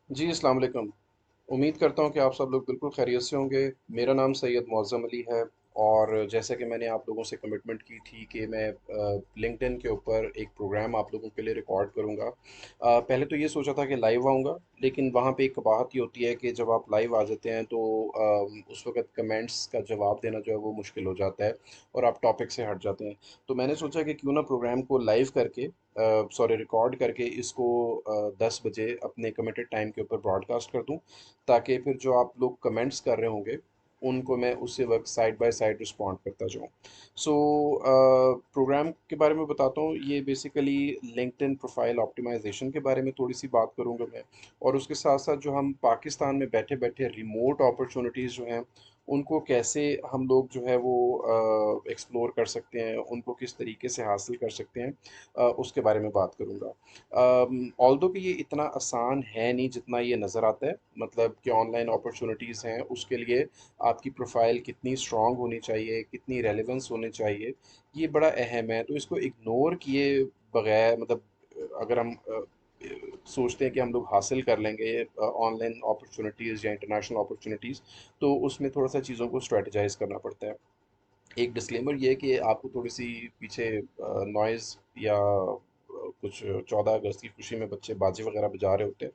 जी, अस्सलाम वालेकुम। उम्मीद करता हूँ कि आप सब लोग बिल्कुल खैरियत से होंगे। मेरा नाम सैयद मुअज़्ज़म अली है और जैसा कि मैंने आप लोगों से कमिटमेंट की थी कि मैं लिंक्डइन के ऊपर एक प्रोग्राम आप लोगों के लिए रिकॉर्ड करूँगा। पहले तो ये सोचा था कि लाइव आऊँगा, लेकिन वहाँ पे एक कबाहत ये होती है कि जब आप लाइव आ जाते हैं तो उस वक़्त कमेंट्स का जवाब देना जो है वो मुश्किल हो जाता है और आप टॉपिक से हट जाते हैं। तो मैंने सोचा कि क्यों ना प्रोग्राम को लाइव करके सॉरी रिकॉर्ड करके इसको 10 बजे अपने कमिटेड टाइम के ऊपर ब्रॉडकास्ट कर दूं, ताकि फिर जो आप लोग कमेंट्स कर रहे होंगे उनको मैं उसी वक्त साइड बाय साइड रिस्पॉन्ड करता जाऊं। सो प्रोग्राम के बारे में बताता हूँ। ये बेसिकली लिंक्डइन प्रोफाइल ऑप्टिमाइजेशन के बारे में थोड़ी सी बात करूंगा मैं, और उसके साथ साथ जो हम पाकिस्तान में बैठे बैठे रिमोट अपॉर्चुनिटीज़ जो हैं उनको कैसे हम लोग जो है वो एक्सप्लोर कर सकते हैं, उनको किस तरीके से हासिल कर सकते हैं, उसके बारे में बात करूँगा। ऑल्दो कि ये इतना आसान है नहीं जितना ये नज़र आता है। मतलब कि ऑनलाइन अपॉर्चुनिटीज़ हैं, उसके लिए आपकी प्रोफाइल कितनी स्ट्रांग होनी चाहिए, कितनी रेलेवेंस होनी चाहिए, ये बड़ा अहम है। तो इसको इग्नोर किए बगैर, मतलब अगर हम सोचते हैं कि हम लोग हासिल कर लेंगे ऑनलाइन अपॉर्चुनिटीज़ या इंटरनेशनल अपॉर्चुनिटीज़, तो उसमें थोड़ा सा चीज़ों को स्ट्रेटजाइज करना पड़ता है। एक डिस्क्लेमर ये है कि आपको थोड़ी सी पीछे नॉइज़ या कुछ 14 अगस्त की खुशी में बच्चे बाजे वगैरह बजा रहे होते हैं,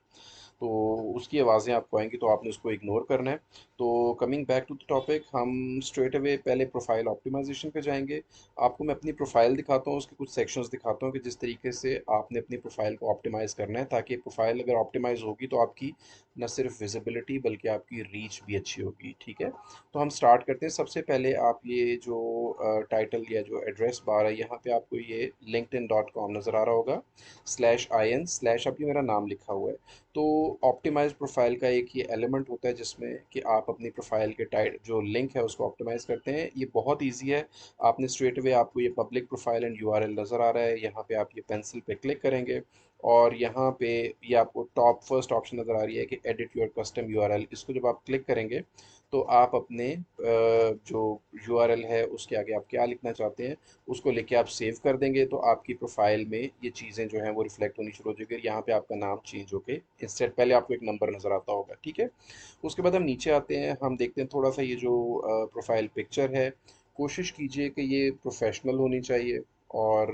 तो उसकी आवाज़ें आपको आएंगी, तो आपने उसको इग्नोर करना है। तो coming back to the topic, हम स्ट्रेट अवे पहले प्रोफाइल ऑप्टिमाइजेशन पे जाएंगे। आपको मैं अपनी प्रोफाइल दिखाता हूँ, उसके कुछ सेक्शंस दिखाता हूँ कि जिस तरीके से आपने अपनी प्रोफाइल को ऑप्टिमाइज़ करना है, ताकि प्रोफाइल अगर ऑप्टिमाइज़ होगी तो आपकी न सिर्फ विजिबिलिटी बल्कि आपकी रीच भी अच्छी होगी। ठीक है, तो हम स्टार्ट करते हैं। सबसे पहले आप ये जो टाइटल या जो एड्रेस बार है, यहाँ पे आपको ये linkedin.com नज़र आ रहा होगा, /in स्लैश अभी मेरा नाम लिखा हुआ है। तो ऑप्टिमाइज प्रोफाइल का एक ये एलिमेंट होता है जिसमें कि आप अपनी प्रोफाइल के टाइट जो लिंक है उसको ऑप्टिमाइज करते हैं। ये बहुत ईजी है। आपने स्ट्रेट अवे, आपको ये पब्लिक प्रोफाइल एंड यूआरएल नज़र आ रहा है, यहाँ पे आप ये पेंसिल पे क्लिक करेंगे और यहाँ पे ये आपको टॉप फर्स्ट ऑप्शन नज़र आ रही है कि एडिट योर कस्टम यूआरएल। इसको जब आप क्लिक करेंगे तो आप अपने जो यूआरएल है उसके आगे आप क्या लिखना चाहते हैं उसको लिख के आप सेव कर देंगे, तो आपकी प्रोफाइल में ये चीज़ें जो हैं वो रिफ्लेक्ट होनी शुरू हो जाएगी। यहाँ पे आपका नाम चेंज होके इंस्टेड पहले आपको एक नंबर नज़र आता होगा। ठीक है, उसके बाद हम नीचे आते हैं, हम देखते हैं थोड़ा सा ये जो प्रोफाइल पिक्चर है, कोशिश कीजिए कि ये प्रोफेशनल होनी चाहिए, और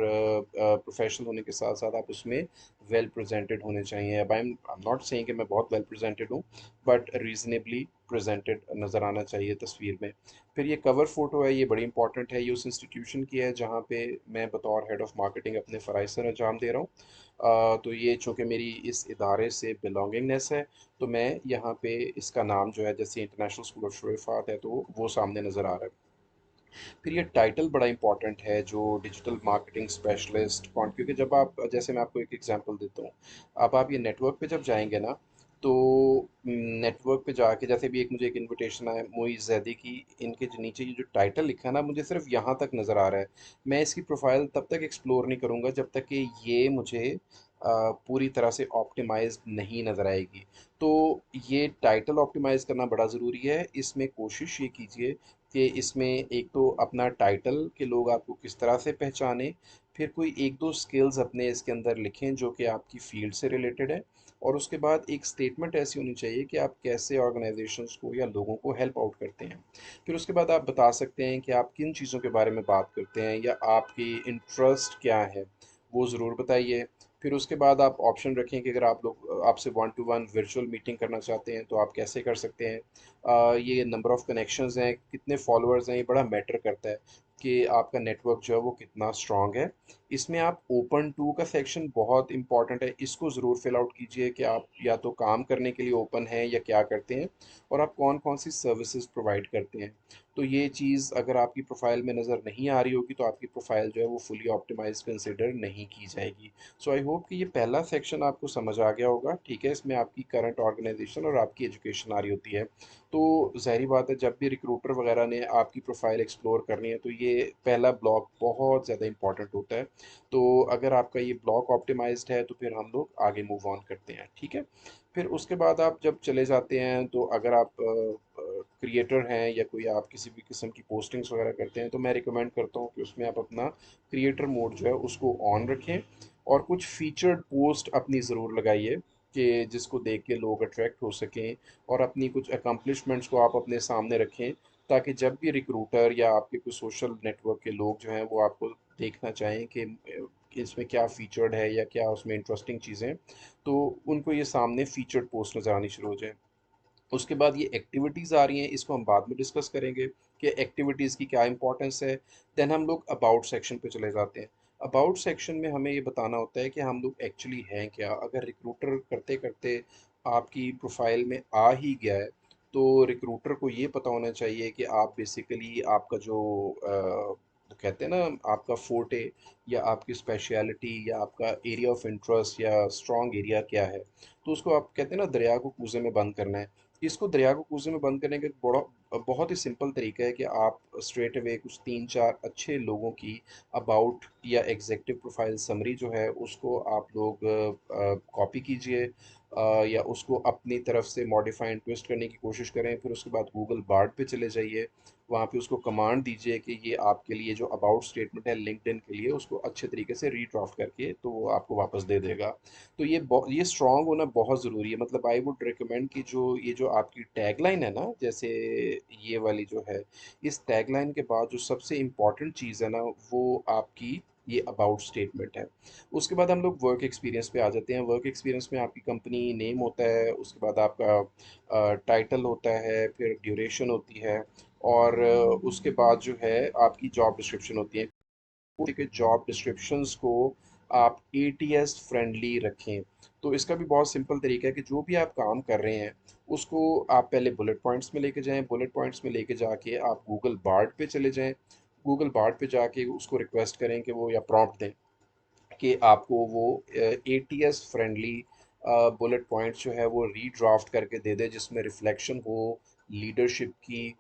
प्रोफेशनल होने के साथ साथ आप उसमें वेल प्रेजेंटेड होने चाहिए। अब आई एम नॉट सेइंग कि मैं बहुत वेल प्रेजेंटेड हूँ, बट रीजनेबली प्रेजेंटेड नज़र आना चाहिए तस्वीर में। फिर ये कवर फ़ोटो है, ये बड़ी इंपॉर्टेंट है। ये उस इंस्टीट्यूशन की है जहाँ पे मैं बतौर हेड ऑफ़ मार्केटिंग अपने फ़राइज़ सर अंजाम दे रहा हूँ। तो ये चूँकि मेरी इस इदारे से बिलोंगिंगनेस है, तो मैं यहाँ पे इसका नाम जो है, जैसे इंटरनेशनल स्कूल ऑफ शरीफात है तो वो सामने नज़र आ रहा है। फिर ये टाइटल बड़ा इंपॉर्टेंट है, जो डिजिटल मार्केटिंग स्पेशलिस्ट कौन, क्योंकि जब आप, जैसे मैं आपको एक एग्जांपल देता हूँ, अब आप ये नेटवर्क पे जब जाएंगे ना, तो नेटवर्क पे जाके जैसे भी एक मुझे एक इनविटेशन आया मोइज़ जैदी की, इनके जो नीचे ये जो टाइटल लिखा है ना, मुझे सिर्फ यहाँ तक नज़र आ रहा है। मैं इसकी प्रोफाइल तब तक एक्सप्लोर नहीं करूँगा जब तक कि ये मुझे पूरी तरह से ऑप्टिमाइज नहीं नज़र आएगी। तो ये टाइटल ऑप्टिमाइज करना बड़ा ज़रूरी है। इसमें कोशिश ये कीजिए कि इसमें एक तो अपना टाइटल के लोग आपको किस तरह से पहचाने, फिर कोई एक दो स्किल्स अपने इसके अंदर लिखें जो कि आपकी फील्ड से रिलेटेड है, और उसके बाद एक स्टेटमेंट ऐसी होनी चाहिए कि आप कैसे ऑर्गेनाइजेशंस को या लोगों को हेल्प आउट करते हैं। फिर उसके बाद आप बता सकते हैं कि आप किन चीज़ों के बारे में बात करते हैं या आपकी इंटरेस्ट क्या है, वो ज़रूर बताइए। फिर उसके बाद आप ऑप्शन रखें कि अगर आप लोग आपसे one two one virtual meeting करना चाहते हैं तो आप कैसे कर सकते हैं। ये नंबर ऑफ़ कनेक्शंस हैं, कितने फॉलोअर्स हैं, ये बड़ा मैटर करता है कि आपका नेटवर्क जो है वो कितना स्ट्रांग है। इसमें आप ओपन टू का सेक्शन बहुत इंपॉर्टेंट है, इसको ज़रूर फिल आउट कीजिए कि आप या तो काम करने के लिए ओपन हैं या क्या करते हैं, और आप कौन कौन सी सर्विसेज प्रोवाइड करते हैं। तो ये चीज़ अगर आपकी प्रोफाइल में नज़र नहीं आ रही होगी तो आपकी प्रोफाइल जो है वो फुली ऑप्टिमाइज कंसिडर नहीं की जाएगी। सो आई होप कि ये पहला सेक्शन आपको समझ आ गया होगा। ठीक है, इसमें आपकी करंट ऑर्गेनाइजेशन और आपकी एजुकेशन आ रही होती है। तो ज़ाहिर बात है, जब भी रिक्रूटर वगैरह ने आपकी प्रोफाइल एक्सप्लोर करनी है तो ये पहला ब्लॉक बहुत ज़्यादा इंपॉर्टेंट होता है। तो अगर आपका ये ब्लॉक ऑप्टिमाइज्ड है तो फिर हम लोग आगे मूव ऑन करते हैं। ठीक है, फिर उसके बाद आप जब चले जाते हैं, तो अगर आप क्रिएटर हैं या कोई आप किसी भी किस्म की पोस्टिंग्स वगैरह करते हैं, तो मैं रिकमेंड करता हूँ कि उसमें आप अपना क्रिएटर मोड जो है उसको ऑन रखें, और कुछ फीचर्ड पोस्ट अपनी ज़रूर लगाइए कि जिसको देख के लोग अट्रैक्ट हो सकें, और अपनी कुछ अकम्पलिशमेंट्स को आप अपने सामने रखें, ताकि जब भी रिक्रूटर या आपके कुछ सोशल नेटवर्क के लोग जो हैं वो आपको देखना चाहें कि इसमें क्या फ़ीचर्ड है या क्या उसमें इंटरेस्टिंग चीज़ें, तो उनको ये सामने फ़ीचर्ड पोस्ट नज़र आनी शुरू हो जाए। उसके बाद ये एक्टिविटीज़ आ रही हैं, इसको हम बाद में डिस्कस करेंगे कि एक्टिविटीज़ की क्या इंपॉर्टेंस है। देन हम लोग अबाउट सेक्शन पे चले जाते हैं। अबाउट सेक्शन में हमें ये बताना होता है कि हम लोग एक्चुअली हैं क्या। अगर रिक्रूटर करते करते आपकी प्रोफाइल में आ ही गया है, तो रिक्रूटर को ये पता होना चाहिए कि आप बेसिकली आपका जो कहते हैं ना, आपका फोर्टे या आपकी स्पेशलिटी या आपका एरिया ऑफ इंटरेस्ट या स्ट्रॉन्ग एरिया क्या है। तो उसको आप कहते हैं ना, दरिया को कूज़े में बंद करना है। इसको दरिया को कूज़े में बंद करने का एक बड़ा बहुत ही सिंपल तरीका है कि आप स्ट्रेट अवे कुछ 3-4 अच्छे लोगों की अबाउट या एग्जेक्टिव प्रोफाइल समरी जो है उसको आप लोग कॉपी कीजिए, या उसको अपनी तरफ से मॉडिफाई एंड ट्विस्ट करने की कोशिश करें। फिर उसके बाद गूगल बार्ड पे चले जाइए, वहाँ पे उसको कमांड दीजिए कि ये आपके लिए जो अबाउट स्टेटमेंट है लिंक्डइन के लिए, उसको अच्छे तरीके से रीड्राफ्ट करके तो वो आपको वापस दे देगा। तो ये स्ट्रॉन्ग होना बहुत ज़रूरी है। मतलब आई वुड रिकमेंड कि जो ये जो आपकी टैगलाइन है ना, जैसे ये वाली जो है, इस टैगलाइन के बाद जो सबसे इम्पॉर्टेंट चीज़ है ना, वो आपकी ये अबाउट स्टेटमेंट है। उसके बाद हम लोग वर्क एक्सपीरियंस पे आ जाते हैं। वर्क एक्सपीरियंस में आपकी कंपनी नेम होता है, उसके बाद आपका टाइटल होता है, फिर ड्यूरेशन होती है, और उसके बाद जो है आपकी जॉब डिस्क्रिप्शन होती है कि जॉब डिस्क्रिप्शंस को आप एटीएस फ्रेंडली रखें। तो इसका भी बहुत सिंपल तरीका है कि जो भी आप काम कर रहे हैं उसको आप पहले बुलेट पॉइंट्स में लेके जाएं। बुलेट पॉइंट्स में लेके जाके आप गूगल बार्ड पे चले जाएं। गूगल बार्ड पे जाके उसको रिक्वेस्ट करें कि वो, या प्रॉम्प्ट दें कि आपको वो एटीएस फ्रेंडली बुलेट पॉइंट्स जो है वो रीड्राफ्ट करके दे दे, जिसमें रिफ्लेक्शन हो लीडरशिप की,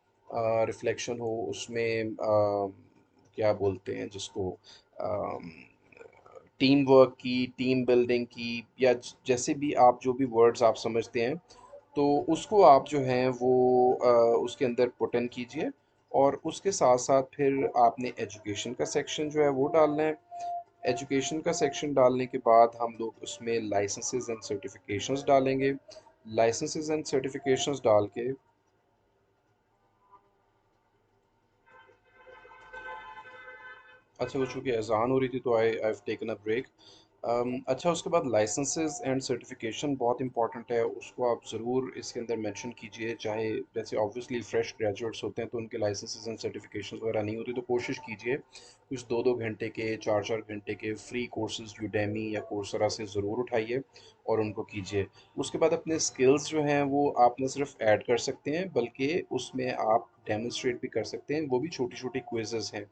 रिफ्लेक्शन हो उसमें क्या बोलते हैं जिसको, टीम वर्क की, टीम बिल्डिंग की, या जैसे भी आप जो भी वर्ड्स आप समझते हैं, तो उसको आप जो हैं वो उसके अंदर पुट इन कीजिए। और उसके साथ साथ फिर आपने एजुकेशन का सेक्शन जो है वो डालना है। एजुकेशन का सेक्शन डालने के बाद हम लोग उसमें लाइसेंसेस एंड सर्टिफिकेशंस डालेंगे। लाइसेंसेस एंड सर्टिफिकेशंस डाल के, अच्छा वो चूँकि अज़ान हो रही थी तो I I have taken a break. अच्छा, उसके बाद लाइसेंसेस एंड सर्टिफिकेशन बहुत इंपॉर्टेंट है, उसको आप ज़रूर इसके अंदर मेंशन कीजिए। चाहे जैसे ऑब्वियसली फ़्रेश ग्रेजुएट्स होते हैं तो उनके लाइसेंसेस एंड सर्टिफिकेशंस वगैरह नहीं होती, तो कोशिश कीजिए कुछ 2-2 घंटे के, 4-4 घंटे के फ्री कोर्सेज यूडेमी या कोर्सेरा से ज़रूर उठाइए और उनको कीजिए। उसके बाद अपने स्किल्स जो हैं वो आप न सिर्फ ऐड कर सकते हैं, बल्कि उसमें आप डेमोन्स्ट्रेट भी कर सकते हैं। वो भी छोटी छोटी क्विज़ेज़ हैं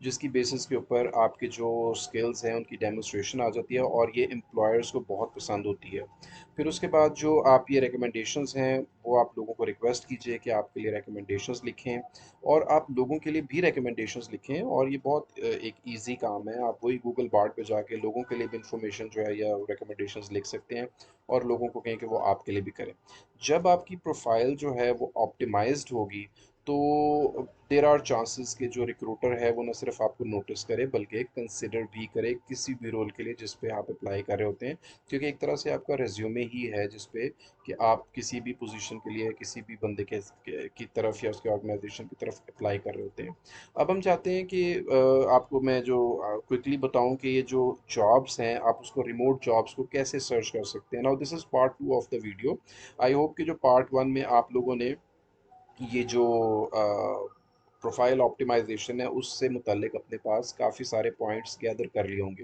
जिसकी बेसिस के ऊपर आपके जो स्किल्स हैं उनकी डेमोन्स्ट्रेशन आ जाती है, और ये एम्प्लॉयर्स को बहुत पसंद होती है। फिर उसके बाद जो आप ये रिकमेंडेशंस हैं वो आप लोगों को रिक्वेस्ट कीजिए कि आपके लिए रिकमेंडेशंस लिखें, और आप लोगों के लिए भी रिकमेंडेशंस लिखें। और ये बहुत एक इजी काम है, आप वही गूगल बार्ड पे जाके लोगों के लिए भी इंफॉर्मेशन जो है या रिकमेंडेशंस लिख सकते हैं, और लोगों को कहें कि वो आपके लिए भी करें। जब आपकी प्रोफाइल जो है वो ऑप्टिमाइज्ड होगी, तो देर आर चांसेस कि जो रिक्रूटर है वो न सिर्फ आपको नोटिस करे बल्कि कंसिडर भी करे किसी भी रोल के लिए जिस पे आप अप्लाई कर रहे होते हैं, क्योंकि एक तरह से आपका रिज्यूमे ही है जिस पे कि आप किसी भी पोजीशन के लिए किसी भी बंदे की तरफ या उसके ऑर्गेनाइजेशन की तरफ अप्लाई कर रहे होते हैं। अब हम चाहते हैं कि आपको मैं जो क्विकली बताऊं कि ये जो जॉब्स हैं आप उसको, रिमोट जॉब्स को कैसे सर्च कर सकते हैं। Now this is part 2 of the video. I hope कि जो पार्ट 1 में आप लोगों ने ये जो प्रोफाइल ऑप्टिमाइजेशन है उससे मुतल्लिक अपने पास काफ़ी सारे पॉइंट्स गैदर कर लिए होंगे।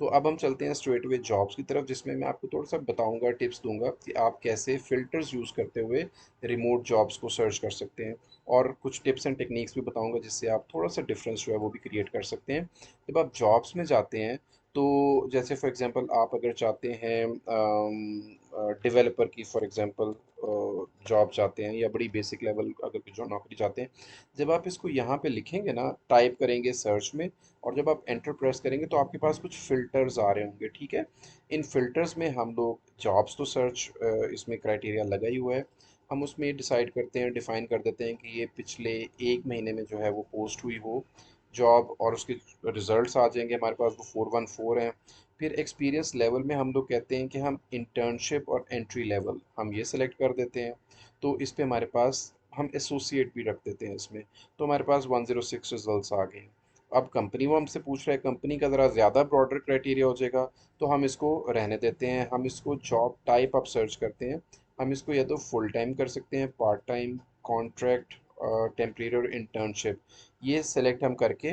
तो अब हम चलते हैं स्ट्रेट वे जॉब्स की तरफ, जिसमें मैं आपको थोड़ा सा बताऊंगा, टिप्स दूंगा कि आप कैसे फ़िल्टर्स यूज़ करते हुए रिमोट जॉब्स को सर्च कर सकते हैं, और कुछ टिप्स एंड टेक्निक्स भी बताऊंगा जिससे आप थोड़ा सा डिफरेंस जो है वो भी क्रिएट कर सकते हैं। जब आप जॉब्स में जाते हैं, तो जैसे फॉर एग्जांपल आप अगर चाहते हैं डेवलपर की फॉर एग्जांपल जॉब चाहते हैं, या बड़ी बेसिक लेवल अगर की जो नौकरी चाहते हैं, जब आप इसको यहाँ पे लिखेंगे ना, टाइप करेंगे सर्च में, और जब आप एंटर प्रेस करेंगे तो आपके पास कुछ फ़िल्टर्स आ रहे होंगे, ठीक है। इन फ़िल्टर्स में हम लोग जॉब्स तो सर्च, इसमें क्राइटेरिया लगा ही हुआ है, हम उसमें डिसाइड करते हैं, डिफ़ाइन कर देते हैं कि ये पिछले 1 महीने में जो है वो पोस्ट हुई हो, जॉब और उसके रिजल्ट्स आ जाएंगे हमारे पास, वो 414 हैं। फिर एक्सपीरियंस लेवल में हम लोग कहते हैं कि हम इंटर्नशिप और एंट्री लेवल हम ये सेलेक्ट कर देते हैं। तो इस पे हमारे पास हम एसोसिएट भी रख देते हैं इसमें। तो हमारे पास 106 रिजल्ट्स आ गए हैं। अब कंपनी वो हमसे पूछ रहा है, कंपनी का ज़रा ज़्यादा ब्रॉडर क्राइटेरिया हो जाएगा, तो हम इसको रहने देते हैं। हम इसको जॉब टाइप अब सर्च करते हैं। हम इसको या तो फुल टाइम कर सकते हैं, पार्ट टाइम, कॉन्ट्रैक्ट, टेम्परेरी और इंटर्नशिप, ये सेलेक्ट हम करके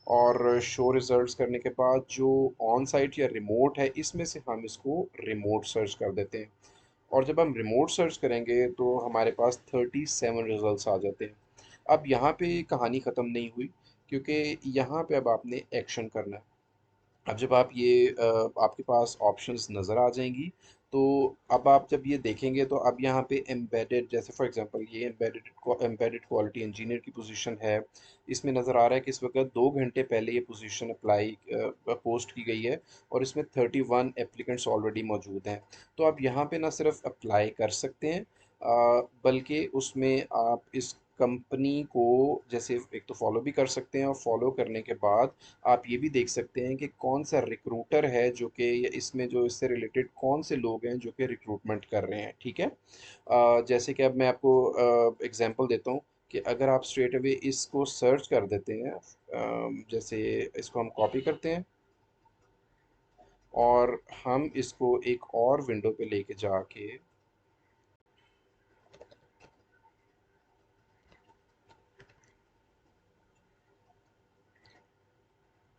और शो रिजल्ट्स करने के बाद जो ऑन साइट या रिमोट है, इसमें से हम इसको रिमोट सर्च कर देते हैं। और जब हम रिमोट सर्च करेंगे तो हमारे पास 37 रिजल्ट्स आ जाते हैं। अब यहाँ पे कहानी ख़त्म नहीं हुई, क्योंकि यहाँ पे अब आपने एक्शन करना है। अब जब आप ये आपके पास ऑप्शंस नज़र आ जाएंगी, तो अब आप जब ये देखेंगे तो अब यहाँ पे एम्बेडेड, जैसे फॉर एग्जांपल ये एम्बेडेड क्वालिटी इंजीनियर की पोजीशन है। इसमें नज़र आ रहा है कि इस वक्त 2 घंटे पहले ये पोजीशन अप्लाई पोस्ट की गई है, और इसमें 31 एप्लीकेंट्स ऑलरेडी मौजूद हैं। तो आप यहाँ पे ना सिर्फ अप्लाई कर सकते हैं, बल्कि उसमें आप इस कंपनी को जैसे एक तो फॉलो भी कर सकते हैं, और फॉलो करने के बाद आप ये भी देख सकते हैं कि कौन सा रिक्रूटर है जो कि, या इसमें जो इससे रिलेटेड कौन से लोग हैं जो कि रिक्रूटमेंट कर रहे हैं। ठीक है। जैसे कि अब मैं आपको एग्जांपल देता हूँ कि अगर आप स्ट्रेट अवे इसको सर्च कर देते हैं, जैसे इसको हम कॉपी करते हैं और हम इसको एक और विंडो पे लेके जाके,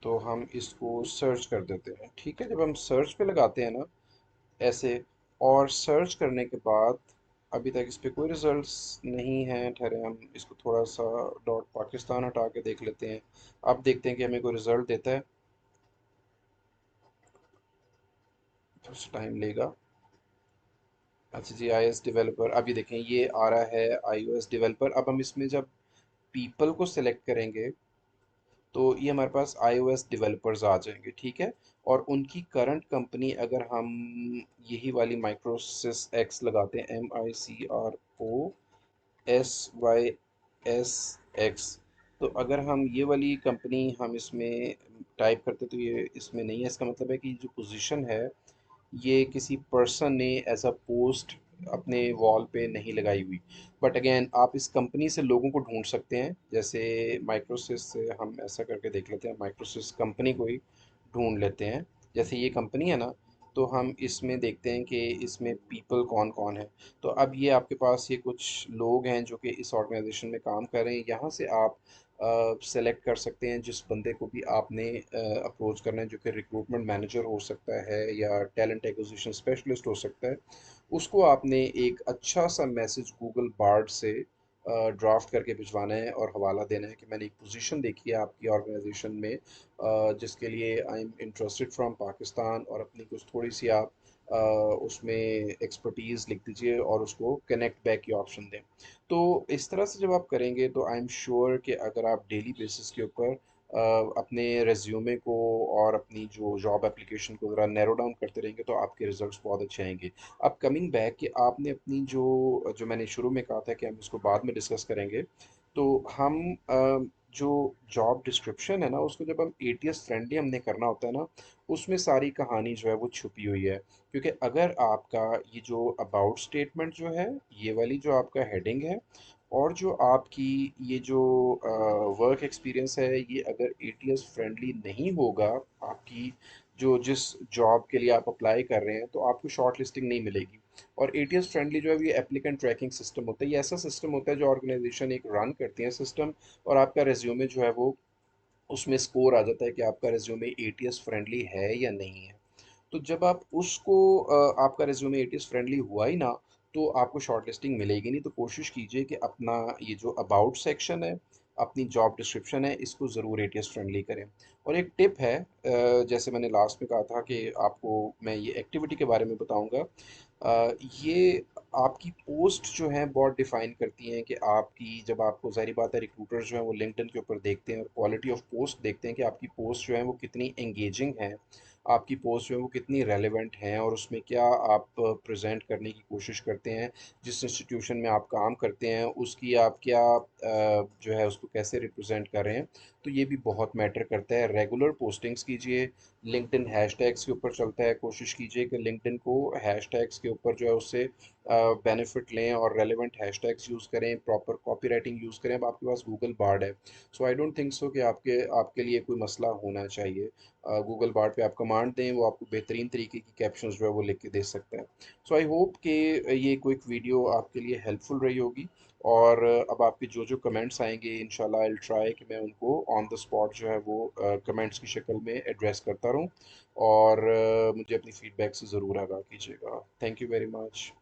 तो हम इसको सर्च कर देते हैं। ठीक है, जब हम सर्च पे लगाते हैं ना ऐसे, और सर्च करने के बाद अभी तक इस पे कोई रिजल्ट्स नहीं हैं, ठहरे हम इसको थोड़ा सा डॉट पाकिस्तान हटा के देख लेते हैं। अब देखते हैं कि हमें कोई रिजल्ट देता है। थोड़ा सा टाइम लेगा। अच्छा जी, iOS डेवलपर, अभी देखें ये आ रहा है iOS डेवलपर। अब हम इसमें जब पीपल को सिलेक्ट करेंगे तो ये हमारे पास iOS डेवलपर्स आ जाएंगे। ठीक है। और उनकी करंट कंपनी अगर हम यही वाली माइक्रोसिस एक्स लगाते हैं, MICROSYS X, तो अगर हम ये वाली कंपनी हम इसमें टाइप करते तो ये इसमें नहीं है। इसका मतलब है कि जो पोजीशन है ये किसी पर्सन ने एज अ पोस्ट अपने वॉल पे नहीं लगाई हुई। बट अगेन आप इस कंपनी से लोगों को ढूंढ सकते हैं। जैसे माइक्रोसिस से हम ऐसा करके देख लेते हैं, माइक्रोसिस कंपनी को ही ढूंढ लेते हैं। जैसे ये कंपनी है ना, तो हम इसमें देखते हैं कि इसमें पीपल कौन कौन है। तो अब ये आपके पास ये कुछ लोग हैं जो कि इस ऑर्गेनाइजेशन में काम कर रहे हैं। यहाँ से आप सेलेक्ट कर सकते हैं जिस बंदे को भी आपने अप्रोच करना है, जो कि रिक्रूटमेंट मैनेजर हो सकता है या टैलेंट एक्विजिशन स्पेशलिस्ट हो सकता है। उसको आपने एक अच्छा सा मैसेज गूगल बार्ड से ड्राफ्ट करके भिजवाना है और हवाला देना है कि मैंने एक पोजीशन देखी है आपकी ऑर्गेनाइजेशन में, जिसके लिए I am interested from Pakistan, और अपनी कुछ थोड़ी सी आप उसमें एक्सपर्टीज़ लिख दीजिए और उसको कनेक्ट बैक की ऑप्शन दें। तो इस तरह से जब आप करेंगे तो आई एम श्योर कि अगर आप डेली बेसिस के ऊपर अपने रेज्यूमे को और अपनी जो जॉब एप्लीकेशन को ज़रा नैरो डाउन करते रहेंगे तो आपके रिजल्ट्स बहुत अच्छे आएंगे। अब कमिंग बैक कि आपने अपनी जो जो मैंने शुरू में कहा था कि हम इसको बाद में डिस्कस करेंगे, तो हम जो जॉब डिस्क्रिप्शन है ना, उसको जब हम एटीएस फ्रेंडली हमने करना होता है ना, उसमें सारी कहानी जो है वो छुपी हुई है। क्योंकि अगर आपका ये जो अबाउट स्टेटमेंट जो है, ये वाली जो आपका हेडिंग है, और जो आपकी ये जो वर्क एक्सपीरियंस है, ये अगर एटीएस फ्रेंडली नहीं होगा, आपकी जो जिस जॉब के लिए आप अप्लाई कर रहे हैं, तो आपको शॉर्ट लिस्टिंग नहीं मिलेगी। और एटीएस फ्रेंडली जो है ये एप्लीकेंट ट्रैकिंग सिस्टम होता है, ये ऐसा सिस्टम होता है जो ऑर्गेनाइजेशन एक रन करती है सिस्टम, और आपका रिज्यूमे जो है वो उसमें स्कोर आ जाता है कि आपका रिज्यूमे एटीएस फ्रेंडली है या नहीं है। तो जब आप उसको आपका रिज्यूमे एटीएस फ्रेंडली हुआ ही ना, तो आपको शॉर्ट लिस्टिंग मिलेगी नहीं। तो कोशिश कीजिए कि अपना ये जो अबाउट सेक्शन है, अपनी जॉब डिस्क्रिप्शन है, इसको ज़रूर एटीएस फ्रेंडली करें। और एक टिप है, जैसे मैंने लास्ट में कहा था कि आपको मैं ये एक्टिविटी के बारे में बताऊंगा। ये आपकी पोस्ट जो है बहुत डिफाइन करती हैं कि आपकी, जब आपको ज़ाहिर बात है रिक्रूटर्स जो हैं वो लिंक्डइन के ऊपर देखते हैं और क्वालिटी ऑफ पोस्ट देखते हैं कि आपकी पोस्ट जो है वो कितनी एंगेजिंग है, आपकी पोस्ट जो है वो कितनी रेलेवेंट हैं और उसमें क्या आप प्रेजेंट करने की कोशिश करते हैं, जिस इंस्टीट्यूशन में आप काम करते हैं उसकी आप क्या जो है उसको कैसे रिप्रेजेंट कर रहे हैं। तो ये भी बहुत मैटर करता है। रेगुलर पोस्टिंग्स कीजिए, लिंक्डइन हैशटैग्स के ऊपर चलता है, कोशिश कीजिए कि लिंक्डइन को हैशटैग्स के ऊपर जो है उससे बेनिफिट लें और रेलेवेंट हैशटैग्स यूज़ करें, प्रॉपर कॉपी राइटिंग यूज़ करें। अब आपके पास गूगल बार्ड है, सो आई डोंट थिंक सो कि आपके आपके लिए कोई मसला होना चाहिए। गूगल बार्ड पे आप कमांड दें, वो आपको बेहतरीन तरीके की कैप्शंस जो है वो लिख के दे सकता है। सो आई होप कि ये क्विक वीडियो आपके लिए हेल्पफुल रही होगी। और अब आपके जो जो कमेंट्स आएंगे इंशाल्लाह आई विल ट्राई कि मैं उनको ऑन द स्पॉट जो है वो कमेंट्स की शक्ल में एड्रेस करता रहूं। और मुझे अपनी फीडबैक से ज़रूर आगाह कीजिएगा। Thank you very much.